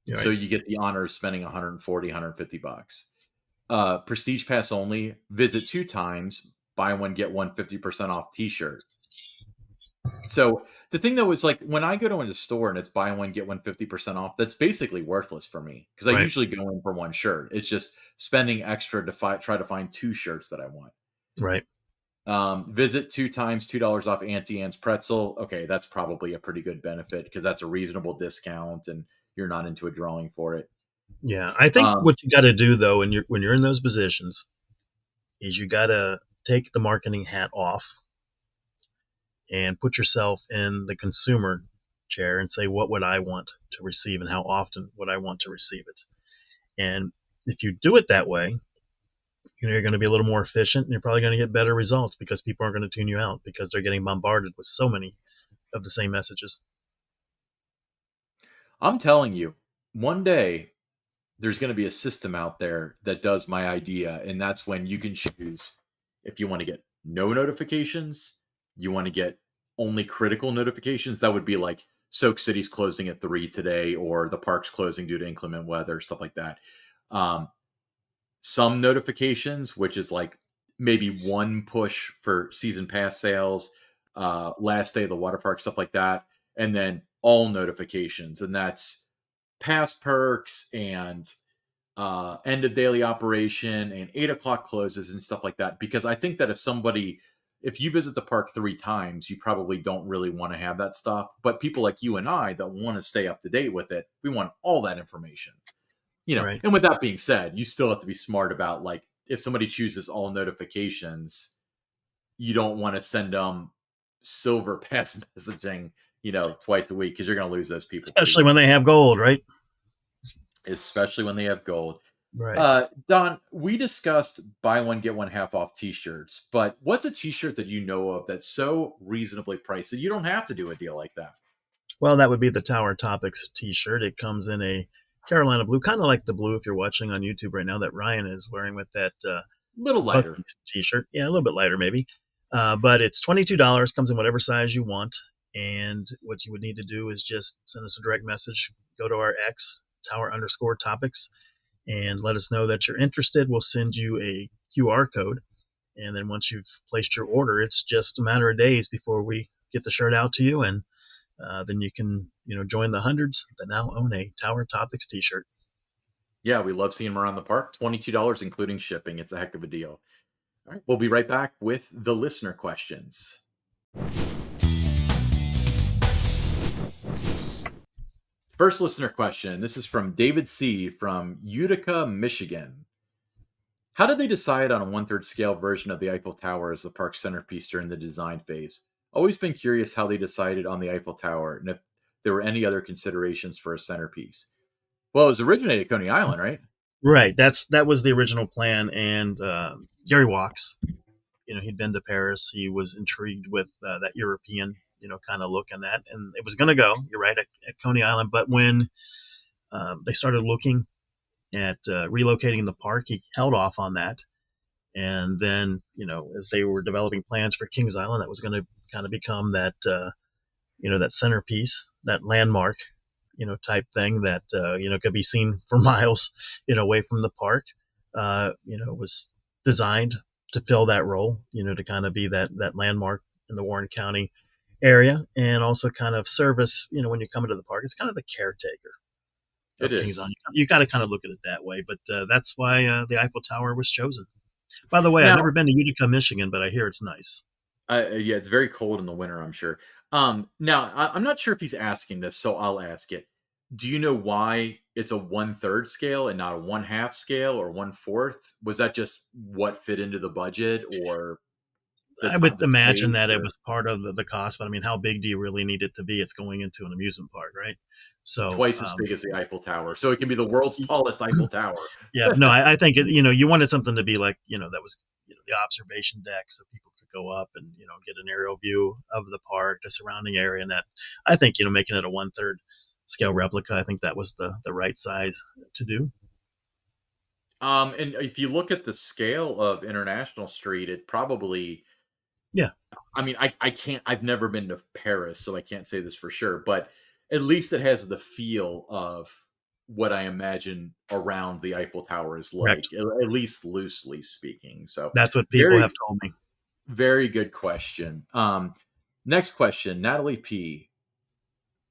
So right, you get the honor of spending 140, 150 bucks. Prestige pass only, visit 2 times, buy one, get one 50% off t-shirt. So the thing though is like when I go to a store and it's buy one, get one 50% off, that's basically worthless for me because I right, usually go in for one shirt. It's just spending extra to try to find 2 shirts that I want. right. Visit 2 times, $2 off Auntie Anne's pretzel. Okay, that's probably a pretty good benefit because that's a reasonable discount and you're not into a drawing for it. Yeah, I think Um, what you got to do though, when you're in those positions, is you got to take the marketing hat off and put yourself in the consumer chair and say, what would I want to receive and how often would I want to receive it? And if you do it that way, you're going to be a little more efficient and you're probably going to get better results because people aren't going to tune you out because they're getting bombarded with so many of the same messages. I'm telling you, one day there's going to be a system out there that does my idea, and that's when you can choose if you want to get no notifications, you want to get only critical notifications. That would be like Soak City's closing at 3 today, or the park's closing due to inclement weather, stuff like that. Um, some notifications, which is like maybe one push for season pass sales, last day of the water park, stuff like that, and then all notifications, and that's pass perks and end of daily operation and 8 o'clock closes and stuff like that. Because I think that if you visit the park 3 times, you probably don't really want to have that stuff. But people like you and I that want to stay up to date with it, we want all that information. Right. And with that being said, you still have to be smart about like if somebody chooses all notifications, you don't want to send them silver pass messaging, twice a week because you're going to lose those people pretty Especially when quick, they have gold, right? especially when they have gold. Right. Don, we discussed buy one get one half off T-shirts, but what's a T-shirt that you know of that's so reasonably priced that you don't have to do a deal like that? Well, that would be the Tower Topics T-shirt. It comes in a Carolina blue, kind of like the blue if you're watching on YouTube right now that Ryan is wearing with that Little lighter. Bucky's T-shirt. Yeah, a little bit lighter maybe, but it's $22. Comes in whatever size you want, and what you would need to do is just send us a direct message. Go to our X Tower_Topics and let us know that you're interested. We'll send you a QR code, and then once you've placed your order, it's just a matter of days before we get the shirt out to you, and then you can join the hundreds that now own a Tower Topics T-shirt. Yeah, we love seeing them around the park. $22 including shipping. It's a heck of a deal. All right, we'll be right back with the listener questions. First listener question. This is from David C. from Utica, Michigan. How did they decide on a one-third scale version of the Eiffel Tower as the park's centerpiece during the design phase? Always been curious how they decided on the Eiffel Tower and if there were any other considerations for a centerpiece. Well, it was originated at Coney Island, right? Right. That was the original plan, and Gary Walks. He'd been to Paris. He was intrigued with that European, kind of look and that, and it was going to go. You're right at Coney Island, but when they started looking at relocating the park, he held off on that. And then, as they were developing plans for Kings Island, that was going to kind of become that that centerpiece, that landmark, type thing that could be seen for miles, away from the park. Was designed to fill that role, to kind of be that landmark in the Warren County area, and also kind of service, when you come into the park, it's kind of the caretaker It of Kings is. Island. You got to kind of look at it that way, but that's why the Eiffel Tower was chosen. By the way, I've Now, never been to Utica, Michigan, but I hear it's nice. yeah, it's very cold in the winter, I'm sure. Now I'm not sure if he's asking this, so I'll ask it. Do you know why it's a 1/3 scale and not a 1/2 scale or 1/4? Was that just what fit into the budget, or I would the imagine space, that it or was part of the cost, but I mean, how big do you really need it to be? It's going into an amusement park, right? So, twice as big as the Eiffel Tower, so it can be the world's tallest Eiffel Tower? yeah, no, I think you wanted something to be like, that was, the observation deck, so people could go up and get an aerial view of the park, the surrounding area, and that I think making it a 1/3 scale replica, I think that was the right size to do. And if you look at the scale of International Street, it probably, Yeah, I mean, I can't, I've never been to Paris, so I can't say this for sure, but at least it has the feel of what I imagine around the Eiffel Tower is correct. like, at least loosely speaking. So, That's what people have very, told me. very good question. Next question, Natalie P.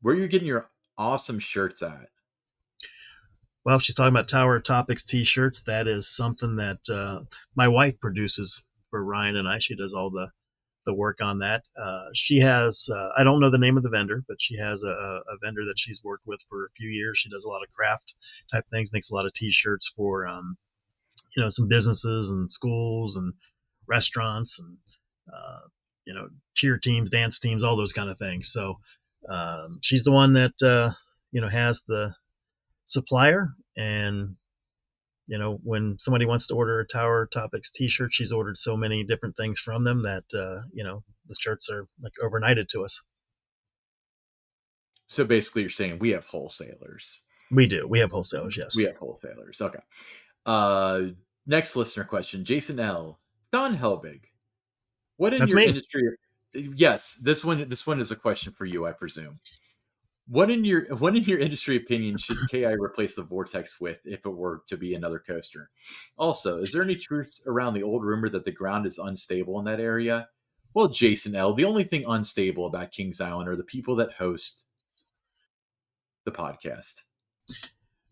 Where are you getting your awesome shirts at? Well, if she's talking about Tower Topics T-shirts, that is something that my wife produces for Ryan and I. She does all the work on that. She has I don't know the name of the vendor, but she has a vendor that she's worked with for a few years. She does a lot of craft type things, makes a lot of T-shirts for some businesses and schools and restaurants and uh, cheer teams, dance teams, all those kind of things. So she's the one that has the supplier, and when somebody wants to order a Tower Topics T-shirt, she's ordered so many different things from them that the shirts are like overnighted to us. So basically, you're saying we have wholesalers. We do. We have wholesalers. We Yes, have wholesalers. Okay. Uh, Next listener question, Jason L. Don Helbig. What in that's your me. industry? Yes, this one is a question for you, I presume. What in your industry opinion should KI replace the Vortex with if it were to be another coaster? Also, is there any truth around the old rumor that the ground is unstable in that area? Well, Jason L, the only thing unstable about Kings Island are the people that host the podcast.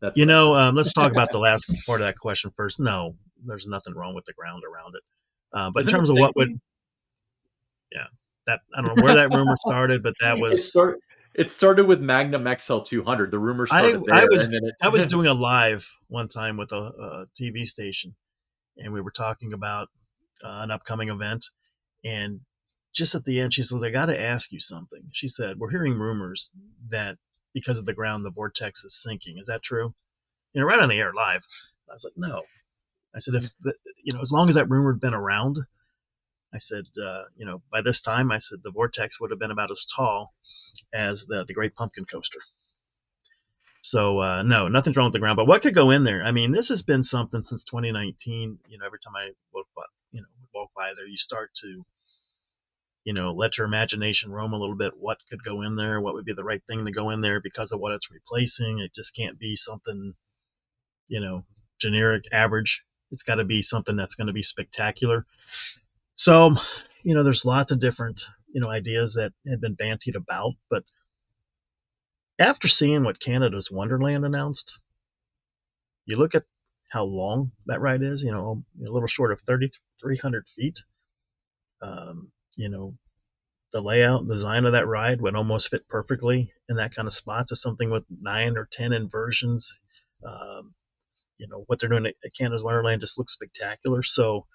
That's what I'd say. Let's talk about the last part of that question first. No, there's nothing wrong with the ground around it. But in Isn't it terms of what would, sinking? yeah, that I don't know where that rumor started, but that It was start it started with Magnum XL 200. The rumor I started I there, was and then I was it doing a live one time with a TV station, and we were talking about an upcoming event. And just at the end, she said, "I got to ask you something." She said, "We're hearing rumors that because of the ground, the vortex is sinking. Is that true?" Right on the air live. I was like, "No." I said, as long as that rumor had been around, I said, by this time, I said the vortex would have been about as tall as the Great Pumpkin Coaster. So no, nothing's wrong with the ground. But what could go in there? I mean, this has been something since 2019. Every time I walk by there, you start to let your imagination roam a little bit. What could go in there? What would be the right thing to go in there because of what it's replacing? It just can't be something, you know, generic, average. It's got to be something that's going to be spectacular. So, there's lots of different, ideas that have been bantied about. But after seeing what Canada's Wonderland announced, you look at how long that ride is, a little short of 3,300 feet. Um, you know, the layout and design of that ride would almost fit perfectly in that kind of spot. So something with 9 or 10 inversions. Um, what they're doing at Canada's Wonderland just looks spectacular. So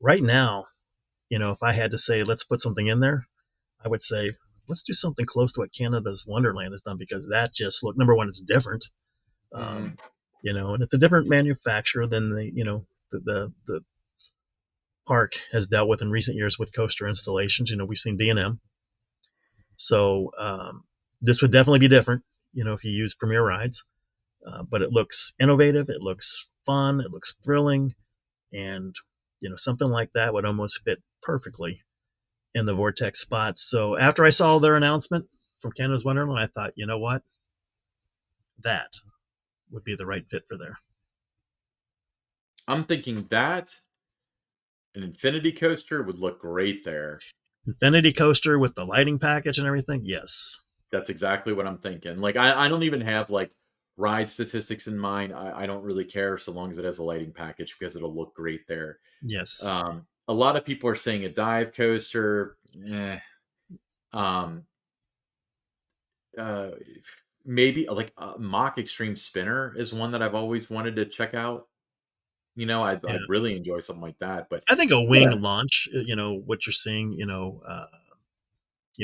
right now, if I had to say let's put something in there, I would say let's do something close to what Canada's Wonderland has done because that just look number one, it's different. Mhm. Um, and it's a different manufacturer than the park has dealt with in recent years with coaster installations. We've seen B&M. So this would definitely be different, if you use Premier Rides. But it looks innovative, it looks fun, it looks thrilling, and something like that would almost fit perfectly in the Vortex spots. So after I saw their announcement, from Canada's Wonderland, I thought, you know what, that would be the right fit for there. I'm thinking that an infinity coaster would look great there. Infinity coaster with the lighting package and everything. Yes, That's exactly what I'm thinking. Like, I don't even have like ride statistics in mind. I don't really care so long as it has a lighting package because it'll look great there. yes, A lot of people are saying a dive coaster. Um, uh, Maybe like a mock extreme spinner is one that I've always wanted to check out. yeah. I'd really enjoy something like that. But I think a wing yeah, launch, what you're seeing,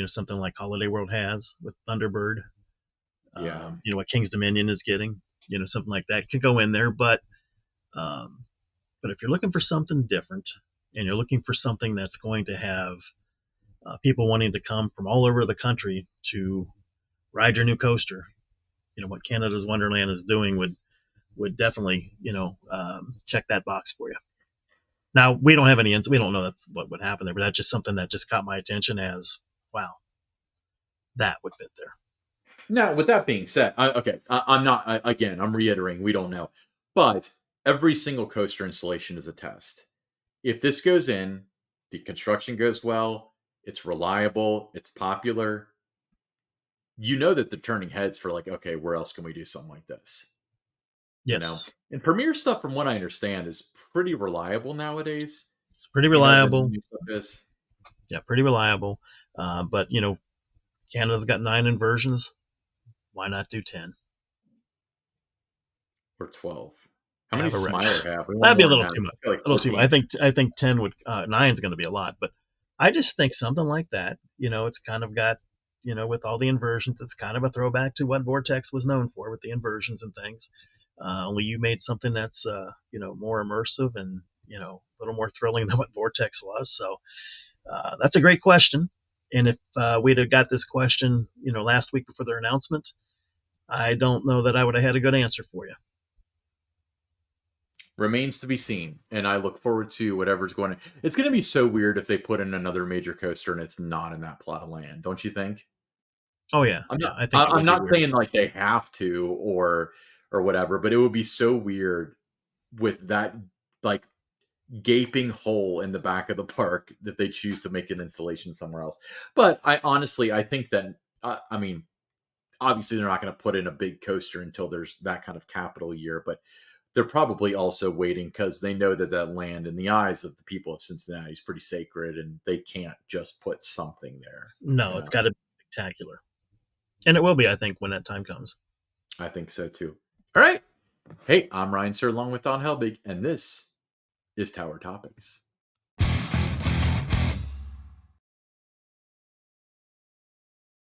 something like Holiday World has with Thunderbird, yeah. what King's Dominion is getting, something like that could go in there. Um, but if you're looking for something different and you're looking for something that's going to have people wanting to come from all over the country to ride your new coaster, what Canada's Wonderland is doing would definitely, check that box for you. Now we don't have any, we don't know that's what would happen there, but that's just something that just caught my attention as, wow, that would fit there. Now, with that being said, okay, I'm not. Again, I'm reiterating, we don't know, but every single coaster installation is a test. If this goes in, the construction goes well, it's reliable, it's popular. You know that they're turning heads for like, okay, where else can we do something like this? Yes, And Premier stuff, from what I understand, is pretty reliable nowadays. it's pretty The reliable. new stuff is Yeah, pretty reliable. But Canada's got 9 inversions. Why not do 10? or 12. How many Average. Smiler have? We want That'd be a more than little that. too much. It's got like A little too much. I 14. think I think 10 would, nine's going to be a lot, but I just think something like that. It's kind of got, with all the inversions, it's kind of a throwback to what Vortex was known for with the inversions and things. Only you made something that's more immersive and a little more thrilling than what Vortex was. So that's a great question. And if we'd have got this question, last week before their announcement, I don't know that I would have had a good answer for you. Remains to be seen, and I look forward to whatever's going on. It's going to be so weird if they put in another major coaster and it's not in that plot of land, don't you think? Oh yeah, I'm yeah, not. I think it I'm would be not weird. saying like they have to or whatever, but it would be so weird with that like gaping hole in the back of the park that they choose to make an installation somewhere else. But I think that I mean, obviously they're not going to put in a big coaster until there's that kind of capital year, but they're probably also waiting because they know that that land in the eyes of the people of Cincinnati is pretty sacred and they can't just put something there. No, it's got to be spectacular, and it will be, I think, when that time comes. I think so too. All right. Hey, I'm Ryan Sir along with Don Helbig, and this is Tower Topics.